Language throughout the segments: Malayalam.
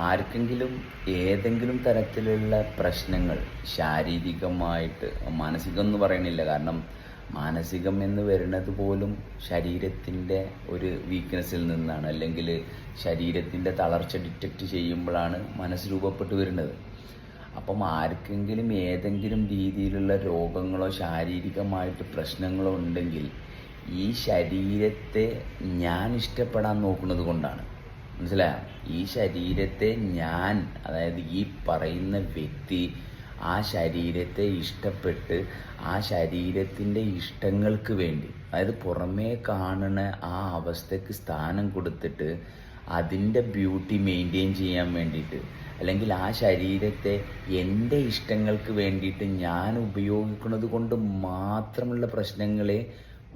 ആർക്കെങ്കിലും ഏതെങ്കിലും തരത്തിലുള്ള പ്രശ്നങ്ങൾ ശാരീരികമായിട്ട്, മാനസികം എന്ന് പറയണില്ല, കാരണം മാനസികം എന്ന് വരുന്നത് പോലും ശരീരത്തിൻ്റെ ഒരു വീക്ക്നെസ്സിൽ നിന്നാണ്, അല്ലെങ്കിൽ ശരീരത്തിൻ്റെ തളർച്ച ഡിറ്റക്റ്റ് ചെയ്യുമ്പോഴാണ് മനസ്സ് രൂപപ്പെട്ട് വരുന്നത്. അപ്പം ആർക്കെങ്കിലും ഏതെങ്കിലും രീതിയിലുള്ള രോഗങ്ങളോ ശാരീരികമായിട്ട് പ്രശ്നങ്ങളോ ഉണ്ടെങ്കിൽ ഈ ശരീരത്തെ ഞാൻ ഇഷ്ടപ്പെടാൻ നോക്കുന്നത് കൊണ്ടാണ്. മനസ്സിലായോ? ഈ ശരീരത്തെ ഞാൻ, അതായത് ഈ പറയുന്ന വ്യക്തി ആ ശരീരത്തെ ഇഷ്ടപ്പെട്ട് ആ ശരീരത്തിൻ്റെ ഇഷ്ടങ്ങൾക്ക് വേണ്ടി, അതായത് പുറമേ കാണുന്ന ആ അവസ്ഥയ്ക്ക് സ്ഥാനം കൊടുത്തിട്ട് അതിൻ്റെ ബ്യൂട്ടി മെയിൻറ്റെയിൻ ചെയ്യാൻ വേണ്ടിയിട്ട്, അല്ലെങ്കിൽ ആ ശരീരത്തെ എൻ്റെ ഇഷ്ടങ്ങൾക്ക് വേണ്ടിയിട്ട് ഞാൻ ഉപയോഗിക്കുന്നത് കൊണ്ട് മാത്രമുള്ള പ്രശ്നങ്ങളെ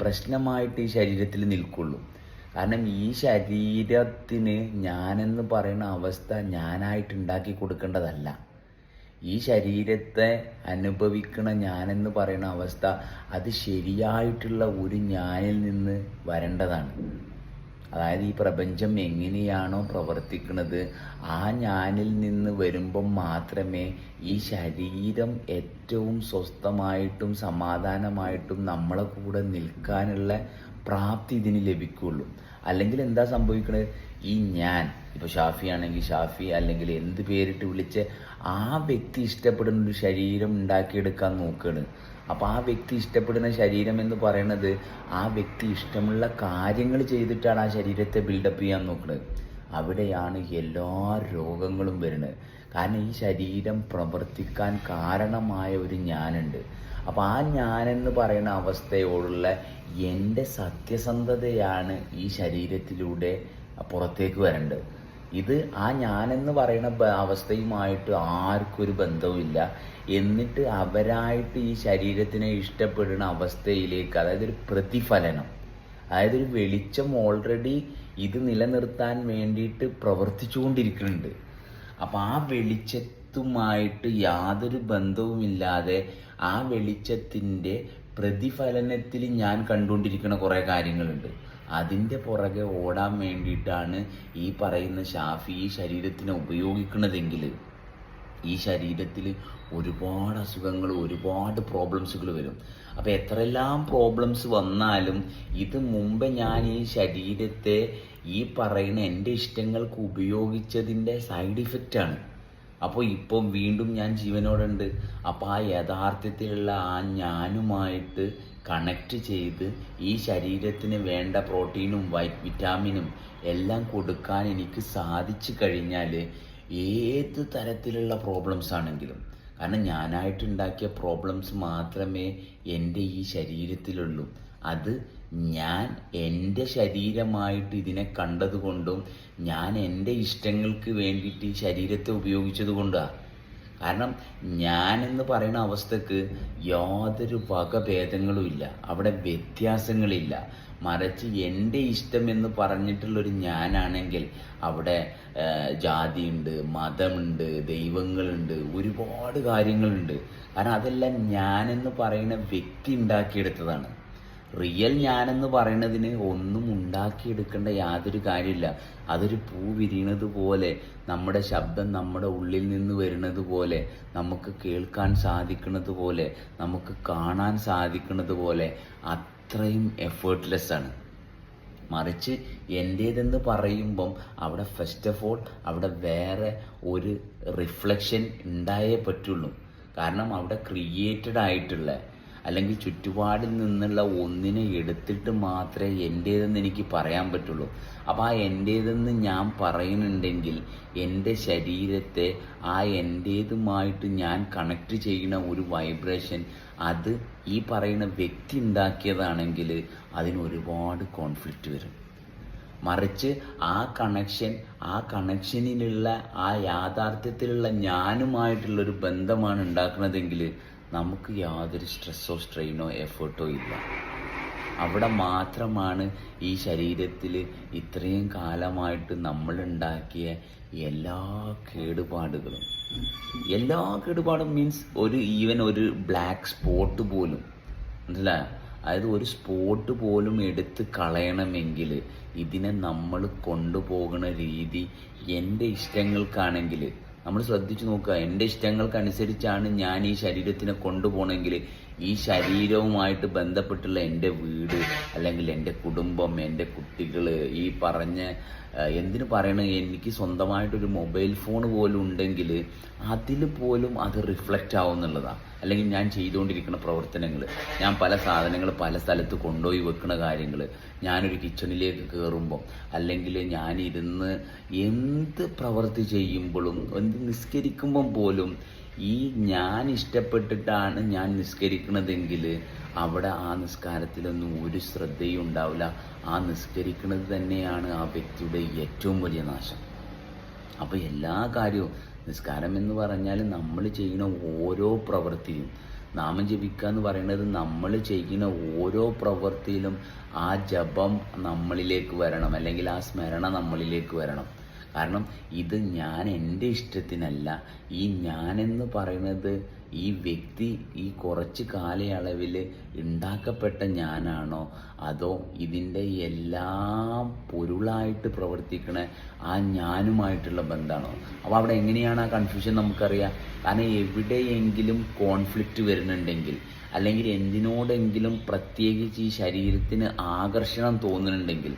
പ്രശ്നമായിട്ട് ഈ ശരീരത്തിൽ നിൽക്കുള്ളൂ. കാരണം ഈ ശരീരത്തിന് ഞാനെന്ന് പറയുന്ന അവസ്ഥ ഞാനായിട്ട് ഉണ്ടാക്കി കൊടുക്കേണ്ടതല്ല. ഈ ശരീരത്തെ അനുഭവിക്കണ ഞാനെന്ന് പറയുന്ന അവസ്ഥ അത് ശരിയായിട്ടുള്ള ഒരു ഞാനിൽ നിന്ന് വരേണ്ടതാണ്. അതായത് ഈ പ്രപഞ്ചം എങ്ങനെയാണോ പ്രവർത്തിക്കുന്നത് ആ ഞാനിൽ നിന്ന് വരുമ്പം മാത്രമേ ഈ ശരീരം ഏറ്റവും സ്വസ്ഥമായിട്ടും സമാധാനമായിട്ടും നമ്മളെ കൂടെ നിൽക്കാനുള്ള പ്രാപ്തി ഇതിന് ലഭിക്കുള്ളൂ. അല്ലെങ്കിൽ എന്താ സംഭവിക്കുന്നത്? ഈ ഞാൻ, ഇപ്പോൾ ഷാഫി ആണെങ്കിൽ ഷാഫി, അല്ലെങ്കിൽ എന്ത് പേരിട്ട് വിളിച്ച് ആ വ്യക്തി ഇഷ്ടപ്പെടുന്ന ഒരു ശരീരം ഉണ്ടാക്കിയെടുക്കാൻ നോക്കുകയാണ്. അപ്പോൾ ആ വ്യക്തി ഇഷ്ടപ്പെടുന്ന ശരീരം എന്ന് പറയുന്നത് ആ വ്യക്തി ഇഷ്ടമുള്ള കാര്യങ്ങൾ ചെയ്തിട്ടാണ് ആ ശരീരത്തെ ബിൽഡപ്പ് ചെയ്യാൻ നോക്കുന്നത്. അവിടെയാണ് എല്ലാ രോഗങ്ങളും വരുന്നത്. കാരണം ഈ ശരീരം പ്രവർത്തിക്കാൻ കാരണമായ ഒരു ഞാനുണ്ട്. അപ്പോൾ ആ ഞാനെന്ന് പറയുന്ന അവസ്ഥയോടുള്ള എൻ്റെ സത്യസന്ധതയാണ് ഈ ശരീരത്തിലൂടെ പുറത്തേക്ക് വരേണ്ടത്. ഇത് ആ ഞാനെന്ന് പറയുന്ന അവസ്ഥയുമായിട്ട് ആർക്കും ഒരു ബന്ധവുമില്ല. എന്നിട്ട് അവരായിട്ട് ഈ ശരീരത്തിനെ ഇഷ്ടപ്പെടുന്ന അവസ്ഥയിലേക്ക്, അതായത് ഒരു പ്രതിഫലനം, അതായത് ഒരു വെളിച്ചം ഓൾറെഡി ഇത് നിലനിർത്താൻ വേണ്ടിയിട്ട് പ്രവർത്തിച്ചുകൊണ്ടിരിക്കുന്നുണ്ട്. അപ്പം ആ വെളിച്ചത്തുമായിട്ട് യാതൊരു ബന്ധവുമില്ലാതെ ആ വെളിച്ചത്തിൻ്റെ പ്രതിഫലനത്തിൽ ഞാൻ കണ്ടുകൊണ്ടിരിക്കുന്ന കുറേ കാര്യങ്ങളുണ്ട്. അതിൻ്റെ പുറകെ ഓടാൻ വേണ്ടിയിട്ടാണ് ഈ പറയുന്ന ഷാഫി ഈ ശരീരത്തിനെ ഉപയോഗിക്കുന്നതെങ്കിൽ ഈ ശരീരത്തിൽ ഒരുപാട് അസുഖങ്ങൾ, ഒരുപാട് പ്രോബ്ലംസുകൾ വരും. അപ്പോൾ എത്രയെല്ലാം പ്രോബ്ലംസ് വന്നാലും ഇത് മുമ്പ് ഞാൻ ഈ ശരീരത്തെ ഈ പറയുന്ന എൻ്റെ ഇഷ്ടങ്ങൾക്ക് ഉപയോഗിച്ചതിൻ്റെ സൈഡ് ഇഫക്റ്റാണ്. അപ്പോൾ ഇപ്പം വീണ്ടും ഞാൻ ജീവനോടുണ്ട്. അപ്പോൾ ആ യഥാർത്ഥത്തിലുള്ള ആ ഞാനുമായിട്ട് കണക്റ്റ് ചെയ്ത് ഈ ശരീരത്തിന് വേണ്ട പ്രോട്ടീനും വിറ്റാമിനും എല്ലാം കൊടുക്കാൻ എനിക്ക് സാധിച്ചു കഴിഞ്ഞാൽ ഏത് തരത്തിലുള്ള പ്രോബ്ലംസ് ആണെങ്കിലും, കാരണം ഞാനായിട്ടുണ്ടാക്കിയ പ്രോബ്ലംസ് മാത്രമേ എൻ്റെ ഈ ശരീരത്തിലുള്ളൂ. അത് ഞാൻ എൻ്റെ ശരീരമായിട്ട് ഇതിനെ കണ്ടതുകൊണ്ടും ഞാൻ എൻ്റെ ഇഷ്ടങ്ങൾക്ക് വേണ്ടിയിട്ട് ഈ ശരീരത്തെ ഉപയോഗിച്ചത് കൊണ്ടാണ്. കാരണം ഞാനെന്ന് പറയുന്ന അവസ്ഥക്ക് യാതൊരു വകഭേദങ്ങളും ഇല്ല, അവിടെ വ്യത്യാസങ്ങളില്ല. മറിച്ച് എൻ്റെ ഇഷ്ടം എന്ന് പറഞ്ഞിട്ടുള്ളൊരു ഞാനാണെങ്കിൽ അവിടെ ജാതിയുണ്ട്, മതമുണ്ട്, ദൈവങ്ങളുണ്ട്, ഒരുപാട് കാര്യങ്ങളുണ്ട്. കാരണം അതെല്ലാം ഞാനെന്ന് പറയുന്ന വ്യക്തി ഉണ്ടാക്കിയെടുത്തതാണ്. റിയൽ ഞാനെന്ന് പറയുന്നതിന് ഒന്നും ഉണ്ടാക്കിയെടുക്കേണ്ട യാതൊരു കാര്യമില്ല. അതൊരു പൂ വിരിയണത് പോലെ, നമ്മുടെ ശബ്ദം നമ്മുടെ ഉള്ളിൽ നിന്ന് വരുന്നത് പോലെ, നമുക്ക് കേൾക്കാൻ സാധിക്കുന്നത് പോലെ, നമുക്ക് കാണാൻ സാധിക്കുന്നത് പോലെ അത്രയും എഫേർട്ട്ലെസ് ആണ്. മറിച്ച് എൻ്റേതെന്ന് പറയുമ്പം അവിടെ ഫസ്റ്റ് ഓഫ് ഓൾ അവിടെ വേറെ ഒരു റിഫ്ലക്ഷൻ ഉണ്ടായേ പറ്റുള്ളൂ. കാരണം അവിടെ ക്രിയേറ്റഡ് ആയിട്ടുള്ള, അല്ലെങ്കിൽ ചുറ്റുപാടിൽ നിന്നുള്ള ഒന്നിനെ എടുത്തിട്ട് മാത്രമേ എൻ്റേതെന്ന് എനിക്ക് പറയാൻ പറ്റുള്ളൂ. അപ്പോൾ ആ എൻ്റേതെന്ന് ഞാൻ പറയുന്നുണ്ടെങ്കിൽ എൻ്റെ ശരീരത്തെ ആ എൻ്റേതുമായിട്ട് ഞാൻ കണക്റ്റ് ചെയ്യുന്ന ഒരു വൈബ്രേഷൻ അത് ഈ പറയുന്ന വ്യക്തി ഉണ്ടാക്കിയതാണെങ്കിൽ അതിന് ഒരുപാട് കോൺഫ്ലിക്റ്റ് വരും. മറിച്ച് ആ കണക്ഷനിലുള്ള ആ യാഥാർത്ഥ്യത്തിലുള്ള ഞാനുമായിട്ടുള്ളൊരു ബന്ധമാണ് ഉണ്ടാക്കുന്നതെങ്കിൽ നമുക്ക് യാതൊരു സ്ട്രെസ്സോ സ്ട്രെയിനോ എഫേർട്ടോ ഇല്ല. അവിടെ മാത്രമാണ് ഈ ശരീരത്തിൽ ഇത്രയും കാലമായിട്ട് നമ്മളുണ്ടാക്കിയ എല്ലാ കേടുപാടുകളും മീൻസ് ഈവൻ ഒരു ബ്ലാക്ക് സ്പോട്ട് പോലും, മനസ്സിലായോ? അതായത് ഒരു സ്പോട്ട് പോലും എടുത്ത് കളയണമെങ്കിൽ ഇതിനെ നമ്മൾ കൊണ്ടുപോകുന്ന രീതി എൻ്റെ ഇഷ്ടങ്ങൾക്കാണെങ്കിൽ നമ്മൾ ശ്രദ്ധിച്ചു നോക്കുക, എൻ്റെ ഇഷ്ടങ്ങൾക്കനുസരിച്ചാണ് ഞാൻ ഈ ശരീരത്തിനെ കൊണ്ടുപോകണമെങ്കിൽ ഈ ശരീരവുമായിട്ട് ബന്ധപ്പെട്ടുള്ള എൻ്റെ വീട് അല്ലെങ്കിൽ എൻ്റെ കുടുംബം, എൻ്റെ കുട്ടികൾ, ഈ പറഞ്ഞ എന്തിനു പറയണ എനിക്ക് സ്വന്തമായിട്ടൊരു മൊബൈൽ ഫോൺ പോലും ഉണ്ടെങ്കിൽ അതിൽ പോലും അത് റിഫ്ലക്റ്റ് ആവുന്നുള്ളതാണ്. അല്ലെങ്കിൽ ഞാൻ ചെയ്തുകൊണ്ടിരിക്കുന്ന പ്രവർത്തനങ്ങൾ, ഞാൻ പല സാധനങ്ങൾ പല സ്ഥലത്ത് കൊണ്ടുപോയി വെക്കുന്ന കാര്യങ്ങൾ, ഞാനൊരു കിച്ചണിലേക്ക് കയറുമ്പോൾ അല്ലെങ്കിൽ ഞാനിരുന്ന് എന്ത് പ്രവൃത്തി ചെയ്യുമ്പോഴും എന്ത് നിസ്കരിക്കുമ്പം പോലും ഈ ഞാൻ ഇഷ്ടപ്പെട്ടിട്ടാണ് ഞാൻ നിസ്കരിക്കണതെങ്കിൽ അവിടെ ആ നിസ്കാരത്തിലൊന്നും ഒരു ശ്രദ്ധയും ഉണ്ടാവില്ല. ആ നിസ്കരിക്കുന്നത് തന്നെയാണ് ആ വ്യക്തിയുടെ ഏറ്റവും വലിയ നാശം. അപ്പോൾ എല്ലാ കാര്യവും നിസ്കാരം എന്ന് പറഞ്ഞാൽ നമ്മൾ ചെയ്യുന്ന ഓരോ പ്രവൃത്തിയും, നാമം ജപിക്കുക എന്ന് പറയുന്നത് നമ്മൾ ചെയ്യുന്ന ഓരോ പ്രവൃത്തിയിലും ആ ജപം നമ്മളിലേക്ക് വരണം, അല്ലെങ്കിൽ ആ സ്മരണ നമ്മളിലേക്ക് വരണം. കാരണം ഇത് ഞാൻ എൻ്റെ ഇഷ്ടത്തിനല്ല, ഈ ഞാനെന്ന് പറയുന്നത് ഈ വ്യക്തി ഈ കുറച്ച് കാലയളവിൽ ഉണ്ടാക്കപ്പെട്ട ഞാനാണോ അതോ ഇതിൻ്റെ എല്ലാം പൊരുളായിട്ട് പ്രവർത്തിക്കണ ആ ഞാനുമായിട്ടുള്ള ബന്ധമാണോ? അപ്പോൾ അവിടെ എങ്ങനെയാണ് ആ കൺഫ്യൂഷൻ നമുക്കറിയാം. കാരണം എവിടെയെങ്കിലും കോൺഫ്ലിക്റ്റ് വരുന്നുണ്ടെങ്കിൽ അല്ലെങ്കിൽ എന്തിനോടെങ്കിലും പ്രത്യേകിച്ച് ഈ ശരീരത്തിന് ആകർഷണം തോന്നുന്നുണ്ടെങ്കിൽ,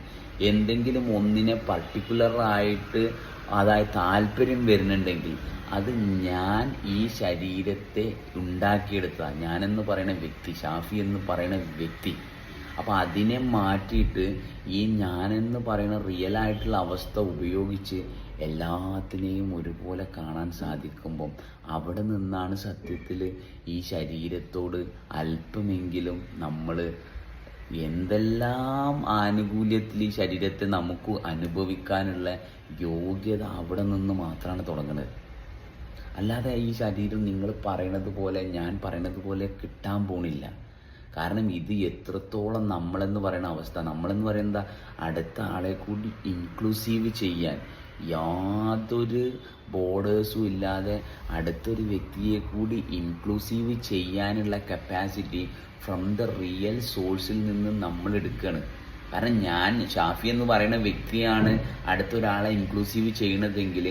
എന്തെങ്കിലും ഒന്നിനെ പർട്ടിക്കുലറായിട്ട് അതായത് താല്പര്യം വരുന്നുണ്ടെങ്കിൽ അത് ഞാൻ ഈ ശരീരത്തെ ഉണ്ടാക്കിയെടുത്ത ഞാനെന്ന് പറയുന്ന വ്യക്തി, ഷാഫി എന്ന് പറയുന്ന വ്യക്തി. അപ്പോൾ അതിനെ മാറ്റിയിട്ട് ഈ ഞാനെന്ന് പറയുന്ന റിയലായിട്ടുള്ള അവസ്ഥ ഉപയോഗിച്ച് എല്ലാത്തിനെയും ഒരുപോലെ കാണാൻ സാധിക്കുമ്പം അവിടെ നിന്നാണ് സത്യത്തിൽ ഈ ശരീരത്തോട് അല്പമെങ്കിലും നമ്മൾ എന്തെല്ലാം ആനുകൂല്യത്തിൽ ഈ ശരീരത്തെ നമുക്ക് അനുഭവിക്കാനുള്ള യോഗ്യത അവിടെ നിന്ന് മാത്രമാണ് തുടങ്ങുന്നത്. അല്ലാതെ ഈ ശരീരം നിങ്ങൾ പറയണത് പോലെ ഞാൻ പറയണത് പോലെ കിട്ടാൻ പോണില്ല. കാരണം ഇത് എത്രത്തോളം നമ്മളെന്ന് പറയുന്ന അവസ്ഥ, നമ്മളെന്ന് പറയുന്നത് അടുത്ത ആളെ കൂടി ഇൻക്ലൂസീവ് ചെയ്യാൻ യാതൊരു ബോർഡേഴ്സും ഇല്ലാതെ അടുത്തൊരു വ്യക്തിയെ കൂടി ഇൻക്ലൂസീവ് ചെയ്യാനുള്ള കപ്പാസിറ്റി ഫ്രം ദ റിയൽ സോഴ്സിൽ നിന്ന് നമ്മൾ എടുക്കുകയാണ്. കാരണം ഞാൻ ഷാഫി എന്ന് പറയുന്ന വ്യക്തിയാണ് അടുത്തൊരാളെ ഇൻക്ലൂസീവ് ചെയ്യണതെങ്കിൽ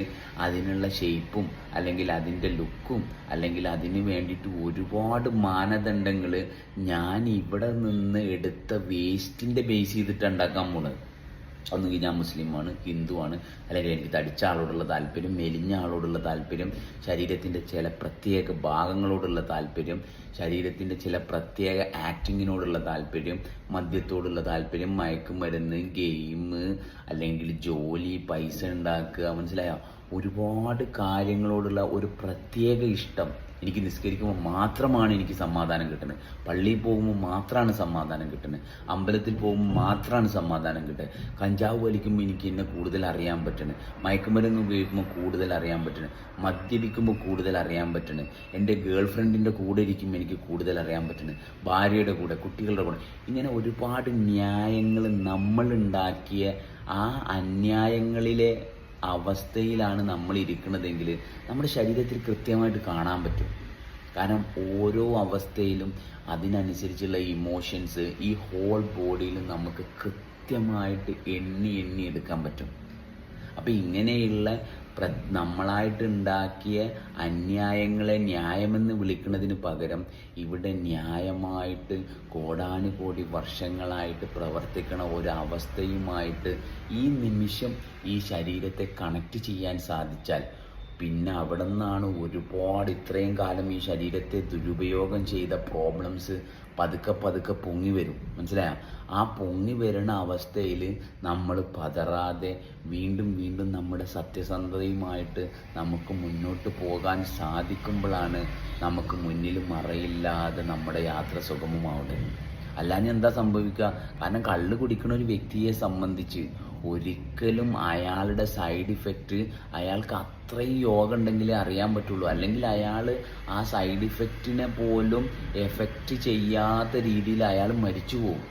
അതിനുള്ള ഷേപ്പും അല്ലെങ്കിൽ അതിൻ്റെ ലുക്കും അല്ലെങ്കിൽ അതിന് വേണ്ടിയിട്ട് ഒരുപാട് മാനദണ്ഡങ്ങൾ ഞാൻ ഇവിടെ നിന്ന് എടുത്ത വേസ്റ്റിൻ്റെ ബേസ് ചെയ്തിട്ട് ഉണ്ടാക്കാൻ പോണത്. ഒന്നുകിൽ ഞാൻ മുസ്ലിമാണ്, ഹിന്ദുവാണ്, അല്ലെങ്കിൽ എനിക്ക് തടിച്ച ആളോടുള്ള താല്പര്യം, മെലിഞ്ഞ ആളോടുള്ള താല്പര്യം, ശരീരത്തിൻ്റെ ചില പ്രത്യേക ഭാഗങ്ങളോടുള്ള താല്പര്യം, ശരീരത്തിൻ്റെ ചില പ്രത്യേക ആക്ടിങ്ങിനോടുള്ള താല്പര്യം, മദ്യത്തോടുള്ള താല്പര്യം, മയക്കുമരുന്ന്, ഗെയിം, അല്ലെങ്കിൽ ജോലി, പൈസ ഉണ്ടാക്കുക, മനസ്സിലായോ? ഒരുപാട് കാര്യങ്ങളോടുള്ള ഒരു പ്രത്യേക ഇഷ്ടം. എനിക്ക് നിസ്കരിക്കുമ്പോൾ മാത്രമാണ് എനിക്ക് സമാധാനം കിട്ടുന്നത്, പള്ളിയിൽ പോകുമ്പോൾ മാത്രമാണ് സമാധാനം കിട്ടുന്നത്, അമ്പലത്തിൽ പോകുമ്പോൾ മാത്രമാണ് സമാധാനം കിട്ടുന്നത്, കഞ്ചാവ് വലിക്കുമ്പോൾ എനിക്ക് എന്നെ കൂടുതൽ അറിയാൻ പറ്റുന്നത്, മയക്കുമരുന്ന് ഉപയോഗിക്കുമ്പോൾ കൂടുതൽ അറിയാൻ പറ്റുന്നത്, മദ്യപിക്കുമ്പോൾ കൂടുതൽ അറിയാൻ പറ്റുന്നത്, എൻ്റെ ഗേൾ ഫ്രണ്ടിൻ്റെ കൂടെ ഇരിക്കുമ്പോൾ എനിക്ക് കൂടുതൽ അറിയാൻ പറ്റുന്നത്, ഭാര്യയുടെ കൂടെ, കുട്ടികളുടെ കൂടെ, ഇങ്ങനെ ഒരുപാട് ന്യായങ്ങൾ നമ്മളുണ്ടാക്കിയ ആ അന്യായങ്ങളിലെ അവസ്ഥയിലാണ് നമ്മൾ ഇരിക്കുന്നതെങ്കിൽ നമ്മുടെ ശരീരത്തിൽ കൃത്യമായിട്ട് കാണാൻ പറ്റും. കാരണം ഓരോ അവസ്ഥയിലും അതിനനുസരിച്ചുള്ള ഇമോഷൻസ് ഈ ഹോൾ ബോഡിയിൽ നമുക്ക് കൃത്യമായിട്ട് എണ്ണി എടുക്കാൻ പറ്റും. അപ്പം ഇങ്ങനെയുള്ള നമ്മളായിട്ട് ഉണ്ടാക്കിയ അന്യായങ്ങളെ ന്യായമെന്ന് വിളിക്കുന്നതിന് പകരം ഇവിടെ ന്യായമായിട്ട് കോടാനുകോടി വർഷങ്ങളായിട്ട് പ്രവർത്തിക്കണ ഒരവസ്ഥയുമായിട്ട് ഈ നിമിഷം ഈ ശരീരത്തെ കണക്റ്റ് ചെയ്യാൻ സാധിച്ചാൽ പിന്നെ അവിടെ നിന്നാണ് ഒരുപാട് ഇത്രയും കാലം ഈ ശരീരത്തെ ദുരുപയോഗം ചെയ്ത പ്രോബ്ലംസ് പതുക്കെ പൊങ്ങി വരും. മനസ്സിലായോ? ആ പൊങ്ങി വരുന്ന അവസ്ഥയിൽ നമ്മൾ പതറാതെ വീണ്ടും നമ്മുടെ സത്യസന്ധതയുമായിട്ട് നമുക്ക് മുന്നോട്ട് പോകാൻ സാധിക്കുമ്പോഴാണ് നമുക്ക് മുന്നിൽ മറയില്ലാതെ നമ്മുടെ യാത്ര സുഗമമാവുന്നത്. അല്ലാതെ എന്താ സംഭവിക്കുക? കാരണം കള്ള് കുടിക്കുന്ന ഒരു വ്യക്തിയെ സംബന്ധിച്ച് ഒരിക്കലും അയാളുടെ സൈഡ് ഇഫക്റ്റ് അയാൾക്ക് അത്രയും യോഗ ഉണ്ടെങ്കിലേ അറിയാൻ പറ്റുള്ളൂ. അല്ലെങ്കിൽ അയാൾ ആ സൈഡ് ഇഫക്റ്റിനെ പോലും എഫക്റ്റ് ചെയ്യാത്ത രീതിയിൽ അയാൾ മരിച്ചു പോകും.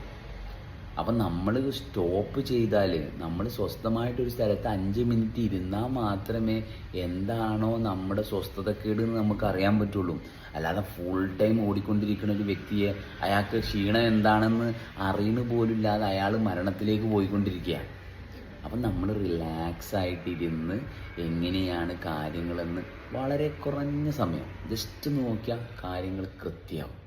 അപ്പം നമ്മൾ സ്റ്റോപ്പ് ചെയ്താൽ, നമ്മൾ സ്വസ്ഥമായിട്ടൊരു സ്ഥലത്ത് 5 മിനിറ്റ് ഇരുന്നാൽ മാത്രമേ എന്താണോ നമ്മുടെ സ്വസ്ഥതക്കേട് എന്ന് നമുക്ക് അറിയാൻ പറ്റുള്ളൂ. അല്ലാതെ ഫുൾ ടൈം ഓടിക്കൊണ്ടിരിക്കുന്ന ഒരു വ്യക്തിയെ അയാൾക്ക് ക്ഷീണം എന്താണെന്ന് അറിയുന്ന പോലും ഇല്ലാതെ അയാൾ മരണത്തിലേക്ക് പോയിക്കൊണ്ടിരിക്കുക. അപ്പം നമ്മൾ റിലാക്സ് ആയിട്ടിരുന്ന് എങ്ങനെയാണ് കാര്യങ്ങളെന്ന് വളരെ കുറഞ്ഞ സമയം ജസ്റ്റ് നോക്കിയാൽ കാര്യങ്ങൾ കൃത്യമാവും.